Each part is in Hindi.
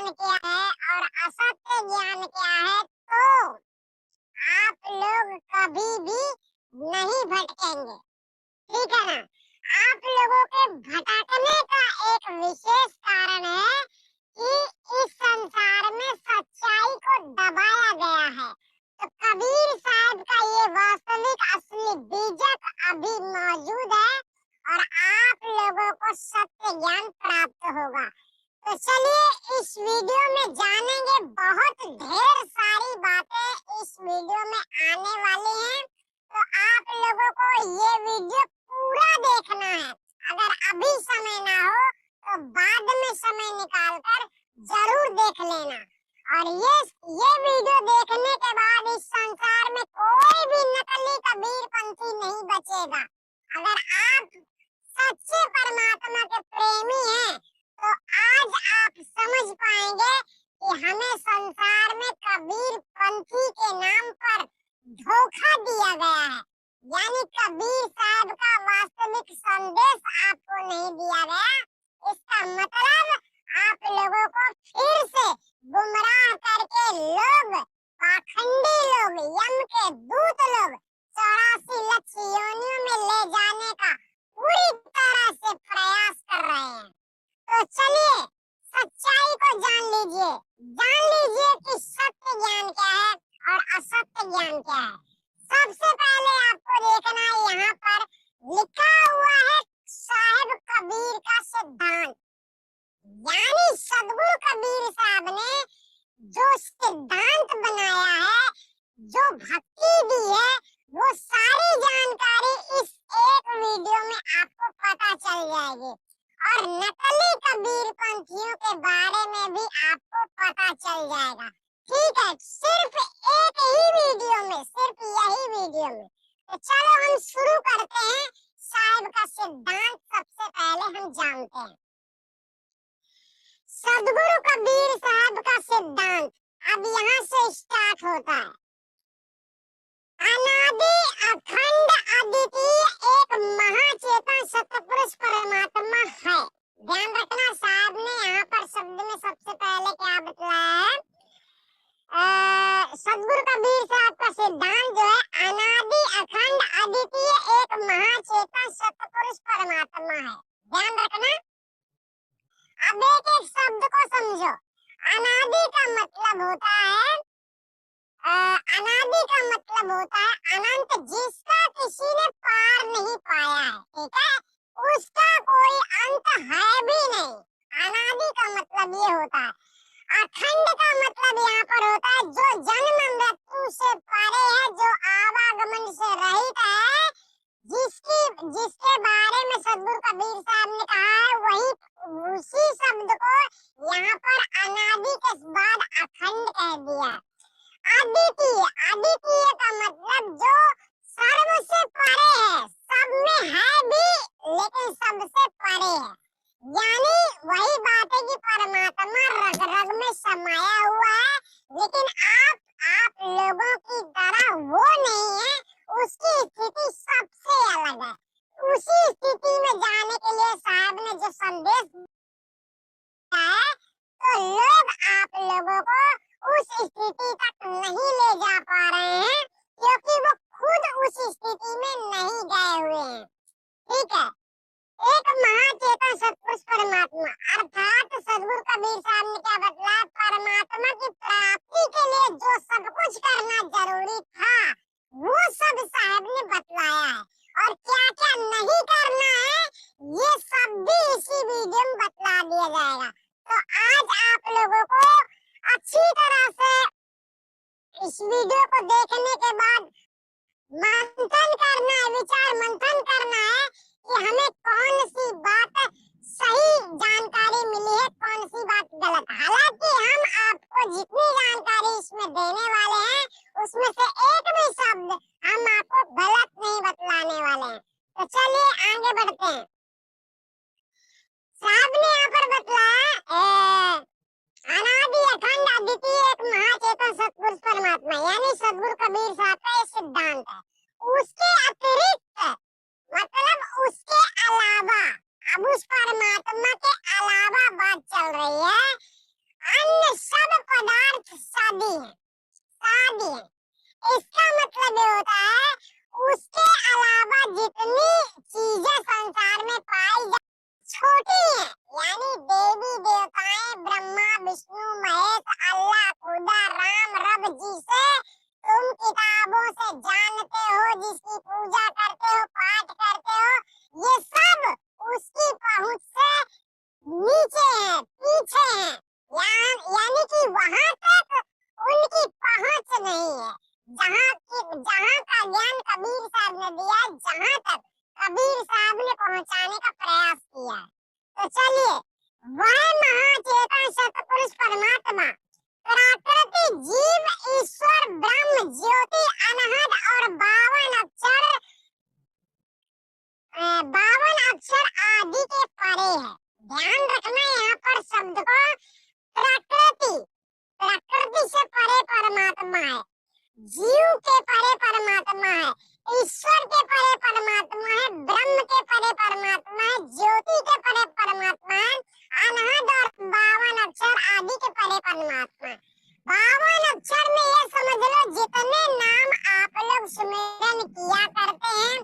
ज्ञान क्या है और असत्य ज्ञान क्या है, तो आप लोग कभी भी नहीं भटकेंगे, ठीक है ना। आप लोगों के भटकने का एक विशेष कारण है कि इस संसार में सच्चाई को दबाया गया है। तो कबीर साहब का ये वास्तविक असली बीजक अभी मौजूद है और आप लोगों को सत्य ज्ञान प्राप्त होगा। तो चलिए इस वीडियो में जानेंगे, बहुत ढेर सारी बातें इस वीडियो में आने वाली हैं। तो आप लोगों को ये वीडियो पूरा देखना है। अगर अभी समय ना हो तो बाद में समय निकालकर जरूर देख लेना। और ये वीडियो देखने के बाद इस संसार में कोई भी नकली कबीरपंथी नहीं बचेगा। अगर आप सच्चे परमात्मा के प्रेमी हैं तो आज आप समझ पाएंगे कि हमें संसार में कबीरपंथी के नाम पर धोखा दिया गया है, यानी कबीर साहब का वास्तविक संदेश आपको नहीं दिया गया। इसका मतलब आप लोगों को फिर से गुमराह करके लोग, पाखंडी लोग, यम के दूत लोग 84 लाख योनियों में ले जाने का पूरी तरह से प्रयास कर रहे हैं। तो चलिए सच्चाई को जान लीजिए कि सत्य ज्ञान क्या है और असत्य ज्ञान क्या है। सबसे पहले आपको देखना है, यहाँ पर लिखा हुआ है साहिब कबीर का सिद्धांत, यानी सदगुरु कबीर साहब ने जो सिद्धांत बनाया है, जो भक्ति दी है, वो सारी जानकारी इस एक वीडियो में आपको पता चल जाएगी। और नकली कबीरपंथियों के बारे में भी आपको पता चल जाएगा, ठीक है, सिर्फ एक ही वीडियो में, सिर्फ यही वीडियो में। तो चलो हम शुरू करते हैं। साहिब का सिद्धांत सबसे पहले हम जानते हैं। सदगुरु कबीर साहब का सिद्धांत अब यहाँ से स्टार्ट होता है। अनादि अखंड अद्वितीय एक महाचेतन सतपुरुष परमात्मा है। ध्यान रखना, साहब ने यहाँ पर शब्द में सबसे पहले क्या बतलाया है। सदगुरु कबीर साहब का सिद्धांत जो है, अनादि अखंड अद्वितीय एक महाचेतन सतपुरुष परमात्मा है। ध्यान रखना, अब एक एक शब्द को समझो। अनादि का मतलब होता है, अनादि का मतलब होता है अनंत, जिसका किसी ने पार नहीं पाया है, ठीक है, उसका कोई अंत है भी नहीं। अनादि का मतलब ये होता है। अखंड का मतलब यहाँ पर होता है जो जन्म मृत्यु से परे है, जो आवागमन से रहित है, जिसके बारे में सदगुरु कबीर साहब ने कहा है, वही उसी शब्द को यहाँ पर अनादि के बाद अखंड कह दिया। अद्वितीय, अद्वितीय का मतलब जो सर्व से परे है, सब में है भी लेकिन सबसे परे है, यानी वही बात है कि परमात्मा रग रग में समाया हुआ है, लेकिन आप लोगों की तरह वो नहीं है, उसकी स्थिति सबसे अलग है। उसी स्थिति में जाने के लिए साहब ने जो संदेश दिया है, तो लोग आप लोगों को उस स्थिति तक नहीं ले जा पा रहे हैं, क्योंकि वो खुद उस स्थिति में नहीं गए हुए हैं, ठीक है। एक महाचेतन सतपुरुष परमात्मा, अर्थात सदगुरु कबीर साहब ने क्या बतलाया, परमात्मा की प्राप्ति के लिए जो सब कुछ करना जरूरी था, वो सब साहब ने बतलाया है। और क्या क्या नहीं करना है, ये सब भी इसी वीडियो में बतला दिया जाएगा। तो आज आप लोगों को अच्छी तरह से इस वीडियो को देखने के बाद मंथन करना है, विचार मंथन करना है कि हमें कौन सी बात सही जानकारी मिली है, कौन सी बात गलत। हालांकि हम आपको जितनी जानकारी इसमें देने वाले हैं, उसमें से एक भी शब्द हम आपको गलत नहीं बतलाने वाले हैं। तो चलिए आगे बढ़ते हैं। साहब ने यहाँ पर बतलाया अनादि अखंड अद्वितीय एक महाचेतन सतपुरुष परमात्मा, यानी सदगुरु कबीर साहब का ये सिद्धांत है। उसके अतिरिक्त मतलब उसके अलावा, अब उस परमात्मा के अलावा बात चल रही है, अन्य शादी है, शादी है। इसका मतलब ये होता है उसके अलावा जितनी चीजें संसार में पाई जा छोटी हैं, यानी देवी देवताएं ब्रह्मा विष्णु महेश अल्लाह खुदा राम रब जी से तुम किताबों से जानते हो, जिसकी पूजा करते हो, पाठ करते हो, ये सब उसकी पहुंच से नीचे है, पीछे है, यानी कि वहां तक उनकी पहुंच नहीं है। जहां का ज्ञान कबीर साहब ने दिया, जहां तक कबीर साहब ने पहुंचाने का प्रयास किया है। तो चलिए, वह महाचेतन सतपुरुष परमात्मा प्राकृति जीव ईश्वर ब्रह्म ज्योति अनहद और 52 अक्षर आदि के परे है। ध्यान रखना यहाँ पर शब्द को, प्रकृति, प्रकृति से परे परमात्मा है, जीव के परे परमात्मा है, ईश्वर के परे परमात्मा है, ब्रह्म के परे परमात्मा है, ज्योति के परे परमात्मा है, अनहद और 52 अक्षर आदि के परे परमात्मा है। 52 अक्षर में ये समझ लो जितने नाम आप लोग सुमिरन किया करते हैं,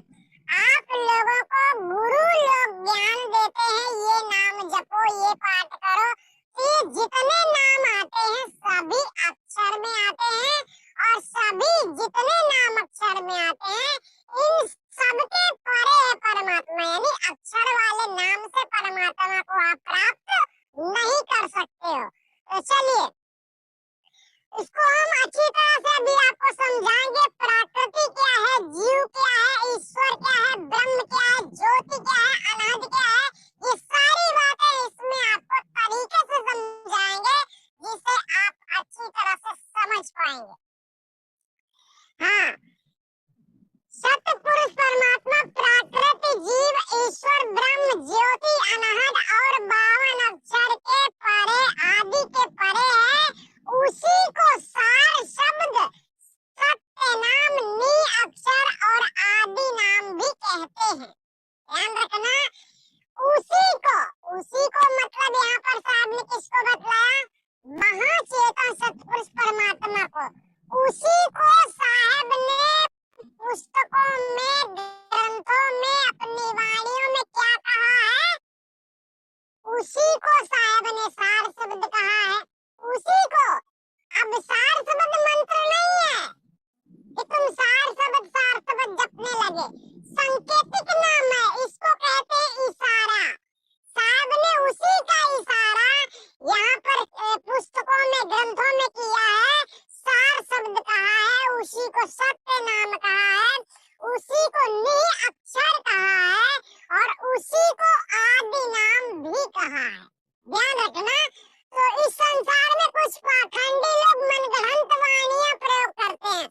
आप लोगों को गुरु लोग ज्ञान देते हैं, ये नाम जपो, ये पाठ करो, ये जितने नाम आते हैं सभी अक्षर में आते हैं, और सभी जितने नाम अक्षर में आते हैं इन सबके परे है परमात्मा, यानी अक्षर वाले नाम से परमात्मा को आप प्राप्त नहीं कर सकते हो। तो चलिए, इसको हम अच्छी तरह से अभी आपको समझाएंगे। प्रकृति क्या है, जीव क्या है, ईश्वर क्या है, ब्रह्म क्या है, ज्योति क्या है, अनहद क्या है, ये सारी बातें इसमें आपको तरीके से समझाएंगे जिसे आप अच्छी तरह से समझ पाएंगे। हाँ, सतपुरुष परमात्मा प्राकृति जीव ईश्वर ब्रह्म ज्योति अनहद और 52 अक्षर के परे आदि के परे है। उसी को सार शब्द सत्य नाम नी अक्षर और आदि नाम भी कहते हैं। ध्यान रखना, उसी को मतलब यहाँ पर साहब ने किसको बतलाया, महाचेतन सतपुरुष परमात्मा को। उसी को साहब ने पुस्तकों में, ग्रंथों में, अपनी वाणियों में क्या कहा है, उसी को साहब ने सार शब्द कहा है, उसी को। अब सार शब्द मंत्र नहीं है कि तुम सार शब्द जपने लगे, सांकेतिक नाम है, इसको कहते हैं इशारा। साहब ने उसी का इशारा यहाँ पर पुस्तकों में, ग्रंथों में किया है, सार शब्द कहा है, उसी को सत्य नाम कहा है, उसी को नी अक्षर कहा है, और उसी को आदि नाम भी कहा है। ध्यान रखना। तो इस संसार में कुछ पाखंडी लोग मनगढ़ंत वाणियां प्रयोग करते हैं।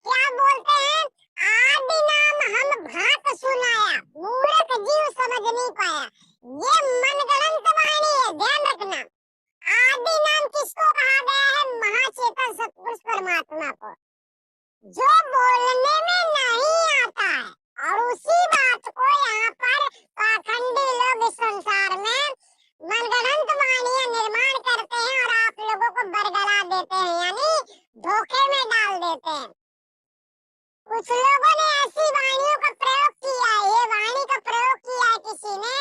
क्या बोलते हैं, आदि नाम हम भात सुनाया, मूर्ख जीव समझ नहीं पाया। ये मनगढ़ंत वाणी है, ध्यान रखना। आदि नाम किसको कहा गया है, महाचेतन सतपुरुष परमात्मा को, जो बोलने में नहीं आता है। और उसी बात को यहाँ पर पाखंडी लोग इस संसार में मनगढ़ंत वाणियां निर्माण करते हैं और आप लोगों को बरगला देते हैं, यानी धोखे में डाल देते हैं। कुछ लोगों ने ऐसी वाणियों का प्रयोग किया है, ये वाणी का प्रयोग किया है किसी ने,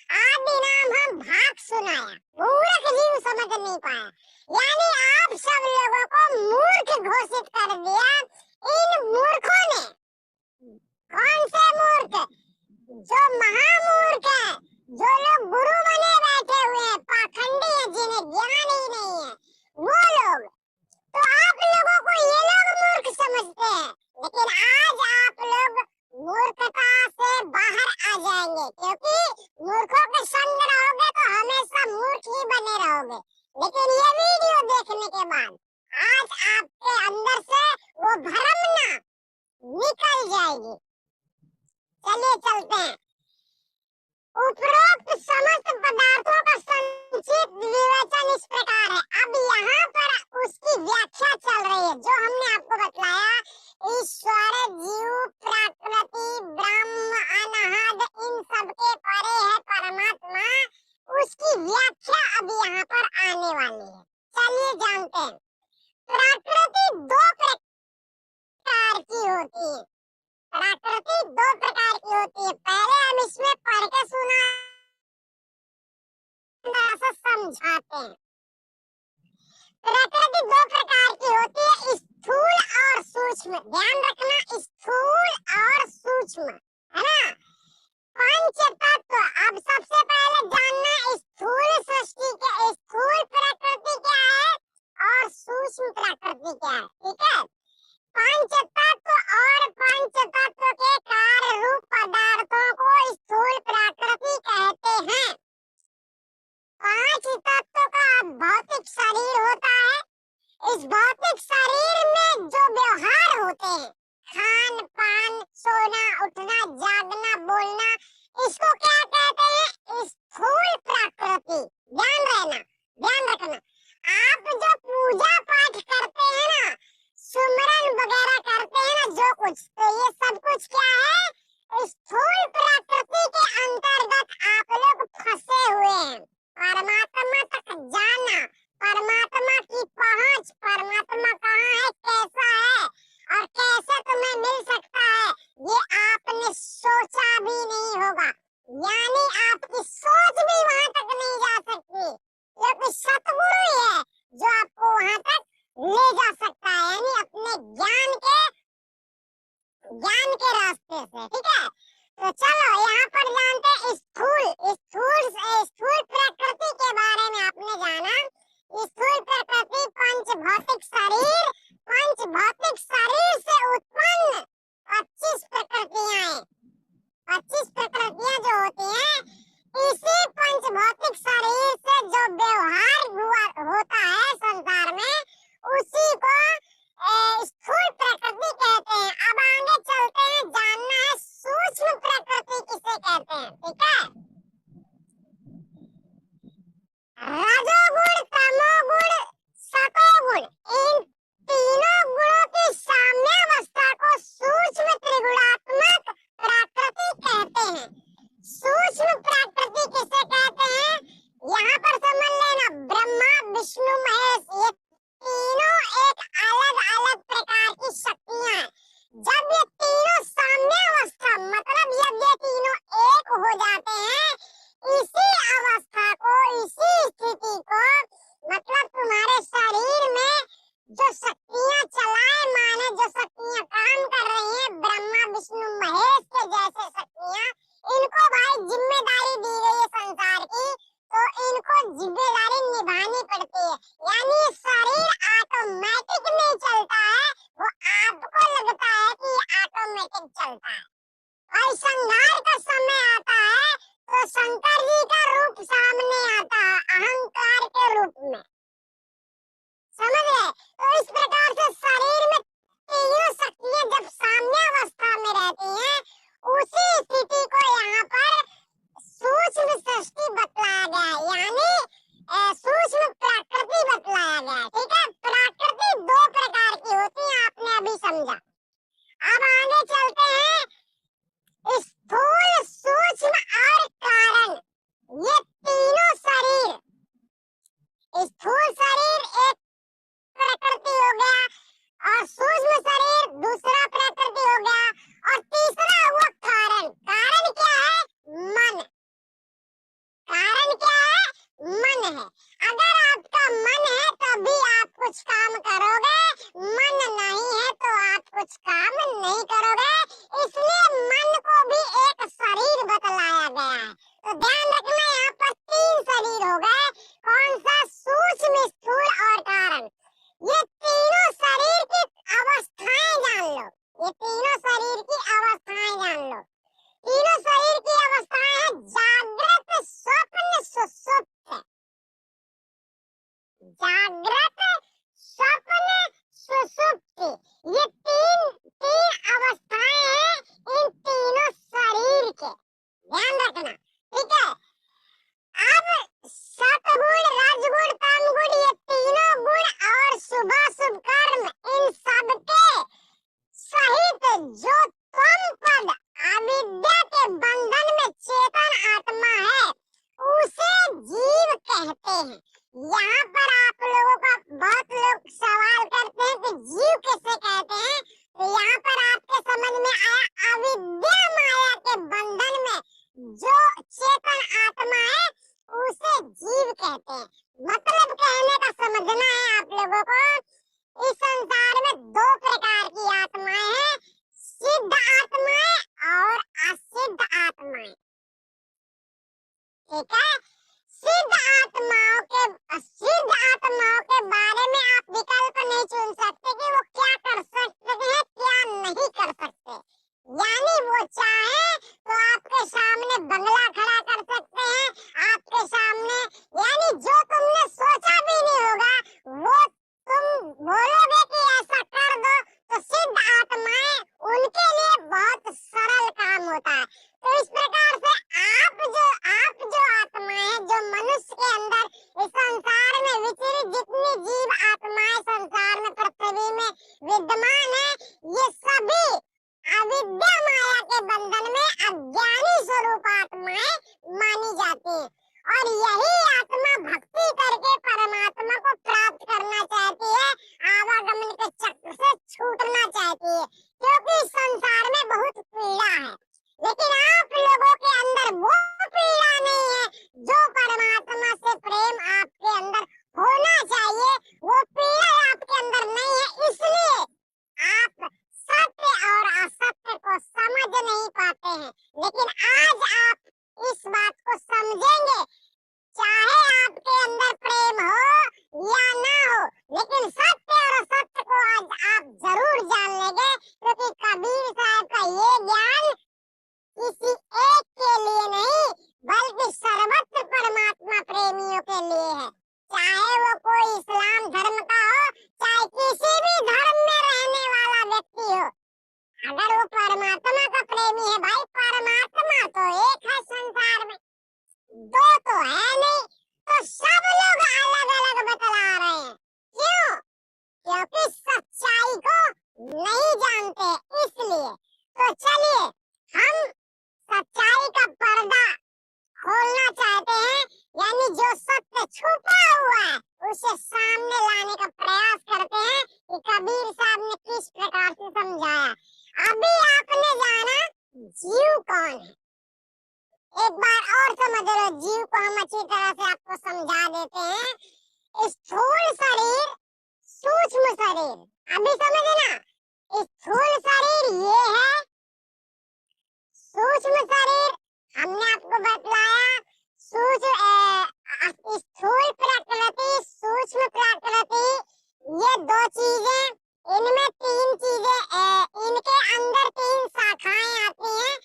आदि नाम हम भाग सुनाया, मूर्ख जीव समझ नहीं पाया, यानी आप सब लोगों को मूर्ख घोषित कर दिया। इन मूर्खों ने, कौन से मूर्ख, जो महामूर्ख है, जो लोग गुरु बने बैठे हुए हैं, पाखंडी है, जिन्हें ज्ञान ही नहीं है, वो लोग। तो आप लोगों को ये लोग मूर्ख समझते हैं, लेकिन आज आप लोग मूर्खता से बाहर आ जाएंगे, क्योंकि मूर्खों के संग रहोगे तो हमेशा मूर्ख ही बने रहोगे। लेकिन ये वीडियो देखने के बाद आज आपके अंदर से वो भ्रमना निकल जाएगी। चलिए चलते हैं। उपरोक्त समस्त पदार्थों का संक्षिप्त विवेचन इस प्रकार है। अब यहाँ पर उसकी व्याख्या चल रही है, जो हमने आपको बतलाया, ईश्वर, जीव, प्रकृति, ब्रह्म, अनहद, इन सबके परे है परमात्मा। उसकी व्याख्या अब यहाँ पर आने वाली है। चलिए जानते हैं। प्रकृति दो प्रकार की होती है। प्रकृति दो प्रकार की होती है। पहले हम इसमें पढ़ के सुना समझाते हैं। प्रकृति दो प्रकार की होती है, स्थूल और सूक्ष्म। ध्यान रखना, स्थूल और सूक्ष्म, है ना। पंच तत्व। अब सबसे पहले जानना स्थूल सृष्टि के, स्थूल प्रकृति क्या है और सूक्ष्म प्रकृति क्या है, ठीक है। पंच तत्व और पंच तत्व के कार्य रूप पदार्थों को स्थूल प्रकृति कहते हैं। पांच तत्व का भौतिक शरीर होता है। इस भौतिक शरीर में जो व्यवहार होते हैं, खान पान, सोना, उठना, जागना, बोलना, इसको क्या कहते हैं, स्थूल प्रकृति। ध्यान रखना। आप जो पूजा पाठ करते हैं ना, सुमरन वगैरह करते हैं ना, जो कुछ, तो ये सब कुछ क्या है, स्थूल प्रकृति के अंतर्गत आप लोग फंसे हुए हैं। परमात्मा तक जाना, परमात्मा की पहुंच, परमात्मा कहाँ है, कैसा है और कैसे तुम्हें मिल सकता है, ये आपने सोचा भी नहीं होगा। यानी आपकी सोच भी वहां तक नहीं जा सकती। ये कोई सतगुरु ही है जो आपको वहां तक ले जा सकता है, यानी अपने ज्ञान के रास्ते से, ठीक है। तो चलो यहाँ पर जानते हैं स्थूल प्रकृति के बारे में। आपने जाना स्थूल प्रकृति पंच भौतिक शरीर से उत्पन्न 25 प्रकृतियां हैं। 25 प्रकृतियां जो होती हैं, इसी पंच भौतिक शरीर से जो व्यवहार होता है संसार में, उसी को स्थूल प्रकृति कहते हैं। अब आगे चलते हैं, जानना है सूक्ष्म प्रकृति किसे कहते हैं, ठीक है। रजोगुण, तमोगुण, सतोगुण, इन तीनों गुणों की साम्यावस्था को सूक्ष्म त्रिगुणात्मक प्रकृति कहते हैं। सूक्ष्म प्रकृति किसे कहते हैं, यहाँ पर समझ लेना, ब्रह्मा विष्णु महेश, ये तीनों एक अलग अलग प्रकार की शक्तियां हैं। जब ये तीनों साम्यावस्था, मतलब जब ये तीनों एक हो जाते हैं, इसी अवस्था को, इसी स्थिति को, मतलब तुम्हारे शरीर में जो शक्तियां चलायमान है, जो शक्तियां काम कर रही हैं, ब्रह्मा विष्णु महेश के जैसे शक्तियां, इनको भाई जिम्मेदारी दी गई है संसार की, तो इनको जिम्मेदारी निभानी पड़ती है। यानी शरीर ऑटोमेटिक नहीं चलता है, वो आपको लगता है कि ऑटोमेटिक चलता है। और संहार का समय आता है तो शंकर जी का रूप सामने आता है, अहंकार के रूप में, समझ गए। तो इस प्रकार से शरीर में तीनों शक्तियां जब साम्यावस्था में रहती हैं, उसी स्थिति को यहाँ पर सूक्ष्म सृष्टि बतलाया गया है, यानी सूक्ष्म प्रकृति बतलाया गया है, ठीक है। प्रकृति दो प्रकार की होती है, आपने अभी समझा। अब आगे चलते हैं, स्थूल, सूक्ष्म और कारण, ये तीनों शरीर, स्थूल शरीर एक प्रकृति हो गया, और सूक्ष्म शरीर दूसरा प्रकृति हो गया, और तीसरा हुआ कारण। कारण क्या है, मन। कारण क्या है, मन है। अगर आपका मन है तभी आप कुछ काम करोगे, मन नहीं है तो आप कुछ काम नहीं करोगे। इसलिए मन को भी एक शरीर बतलाया गया है। तो ध्यान रखना, यहाँ पर 3 शरीर हो गए, कौन सा, सूक्ष्म, स्थूल और कारण। ये तीनों शरीर की अवस्थाएं जान लो, ये तीनों शरीर की अवस्थाएं जान लो। तीनों शरीर की अवस्थाएं हैं जागृत, स्वप्न, सुषुप्त। जागृत, स्वप्न, सुषुप्ति, ये तीन अवस्थाएं हैं इन तीनों शरीर के, ध्यान रखना, ठीक है। अब सतगुण, रजगुण, तमगुण, ये तीनों गुण और शुभ शुभ कर्म, इन सबके सहित जो त्वम पद अविद्या के बंधन में चेतन आत्मा है, उसे जीव कहते हैं। यहाँ पर आप लोगों का बहुत लोग सवाल कर लोगों को इस संसार में दो प्रकार की आत्माएं हैं, सिद्ध आत्माएं और असिद्ध आत्माएं। ठीक है, सिद्ध आत्माओं के बारे में आप विकल्प नहीं चुन सकते कि वो क्या कर सकते हैं, क्या नहीं कर सकते। यानी वो चाहे तो आपके सामने बंगला खड़ा कर सकते हैं, आपके सामने, यानी जो तुमने सोचा भी नहीं होगा वो तुम बोलोगे कि ऐसा कर दो, तो सिद्ध आत्माएं, उनके लिए बहुत सरल काम होता है। तो इस प्रकार से आप जो आत्माएं हैं, जो मनुष्य के अंदर इस संसार में विचरित जितनी जीव आत्माएं संसार में पृथ्वी में विद्यमान है, ये सभी अविद्या माया के बंधन में अज्ञानी स्वरूप आत्माएं मानी जाती हैं। और यही आत्मा भक्ति करके परमात्मा को प्राप्त करना चाहती है, आवागमन के चक्र से छूटना चाहती है, क्योंकि इस संसार में बहुत पीड़ा है। लेकिन आप लोगों के अंदर वो पीड़ा नहीं है जो परमात्मा से प्रेम आपके अंदर होना चाहिए, वो पीड़ा आपके अंदर नहीं है, इसलिए आप सत्य और असत्य को समझ नहीं पाते हैं। लेकिन आज आप इस बात को समझेंगे, चाहे आपके अंदर प्रेम हो या ना हो, लेकिन सत्य और असत्य को आज आप जरूर जान लेंगे, क्योंकि कबीर साहब का ये ज्ञान किसी एक के लिए नहीं, बल्कि सर्वत्र परमात्मा प्रेमियों के लिए है। चाहे वो कोई इस्लाम धर्म का हो, चाहे किसी भी धर्म में रहने वाला व्यक्ति हो, अगर वो परमात्मा का प्रेमी है, भाई परमात्मा तो एक है संसार में, दो तो है नहीं, तो सब लोग अलग अलग बतला रहे हैं। क्यों? क्योंकि सच्चाई को नहीं जानते, इसलिए। तो चलिए हम सच्चाई का पर्दा खोलना चाहते हैं, यानी जो सत्य छुपा हुआ है उसे सामने लाने का प्रयास करते हैं कि कबीर साहब ने किस प्रकार से समझाया। अभी आपने जाना जीव कौन है, एक बार और समझ लो। जीव को हम अच्छी तरह से आपको समझा देते हैं। स्थूल शरीर, सूक्ष्म शरीर, अभी समझना। स्थूल शरीर ये है, सूक्ष्म शरीर हमने आपको बतलाया, स्थूल प्रकृति, सूक्ष्म प्रकृति, ये दो चीजें, इनमें तीन चीजें, इनके अंदर तीन शाखाएं आती हैं।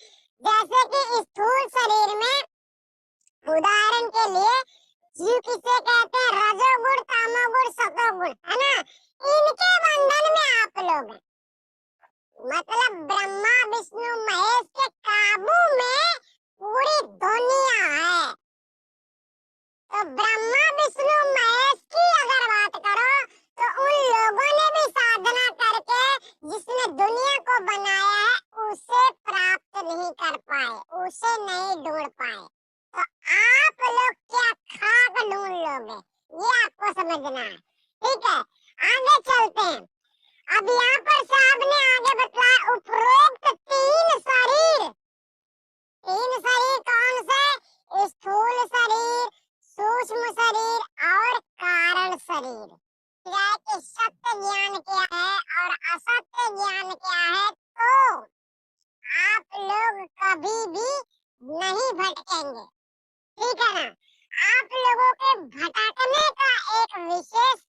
जैसे कि स्थूल शरीर में उदाहरण के लिए जीव किसे कहते हैं, रजोगुण, तमोगुण, सतोगुण, है ना। इनके बंधन में आप लोग हैं, मतलब ब्रह्मा विष्णु महेश के काबू में पूरी दुनिया है। तो ब्रह्मा विष्णु महेश की अगर बात करो तो उन लोगों ने भी साधना करके जिसने दुनिया को बनाया है उसे प्राप्त नहीं कर पाए, उसे नहीं ढूंढ पाए। तो आप लोग क्या खाक ढूंढ लोगे, ये आपको समझना है। ठीक है, आगे चलते हैं। अब यहाँ पर साहब ने आगे बतलाया उपरोक्त तीन शरीर कौन से, स्थूल शरीर, सूक्ष्म शरीर और कारण शरीर। कि सत्य ज्ञान क्या है और असत्य ज्ञान क्या है, तो आप लोग कभी भी नहीं भटकेंगे। ठीक है ना। आप लोगों के भटकने का एक विशेष